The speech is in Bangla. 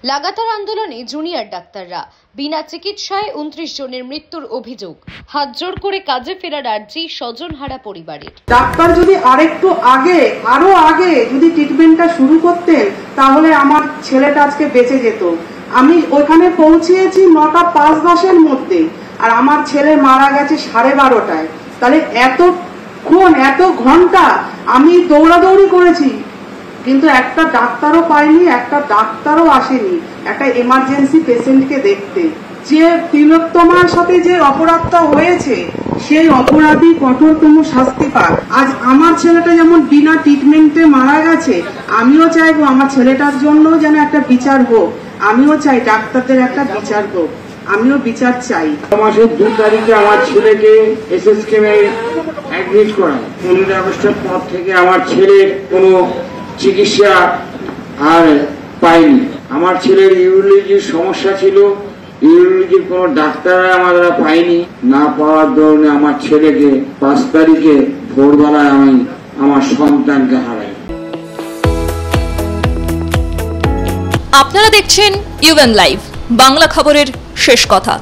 লাগাতার আন্দোলনে জুনিয়র ডাক্তাররা, বিনা চিকিৎসায় 29 জনের মৃত্যুর অভিযোগ, হাত জোড় করে কাজে ফেরার আর্জি স্বজনহারা পরিবারের। ডাক্তার যদি আরো আগে যদি ট্রিটমেন্টটা শুরু করতেন তাহলে আমার ছেলেটা আজকে বেঁচে যেত। আমি ওখানে পৌঁছিয়েছি 9টা 5-10 মধ্যে, আর আমার ছেলে মারা গেছে 12:30টায়। তাহলে এত ঘন্টা আমি দৌড়াদৌড়ি করেছি, কিন্তু একটা ডাক্তারও পাইনি, একটা ডাক্তারও আসেনি একটা এমার্জেন্সি পেশেন্টকে দেখতে। যে তিলোত্তমার সাথে যে অপরাধটা হয়েছে সেই অপরাধী কঠোরতম শাস্তি পাক। আজ আমার ছেলেটা যেমন বিনা ট্রিটমেন্টে মারা গেছে, আমিও চাইবো আমার ছেলেটার জন্য যেন একটা বিচার হোক। আমিও চাই ডাক্তারদের একটা বিচার হোক, আমিও বিচার চাই। মাসের 2 তারিখে আমার ছেলেকে এসএসকেএমে অ্যাডমিট করায়। 15 আগস্টের পর থেকে আমার ছেলের কোনো চিকিৎসা আর পাইনি। আমার ছেলের ইউরোলজির সমস্যা ছিল, ইউরোলজির কোনো ডাক্তার আমরা পাইনি। না পাওয়ার দরুন আমার ছেলেকে 5 তারিখে ভোরবেলায় আমি আমার সন্তানকে হারাই। আপনারা দেখছেন ইউএন লাইভ, বাংলা খবরের শেষ কথা।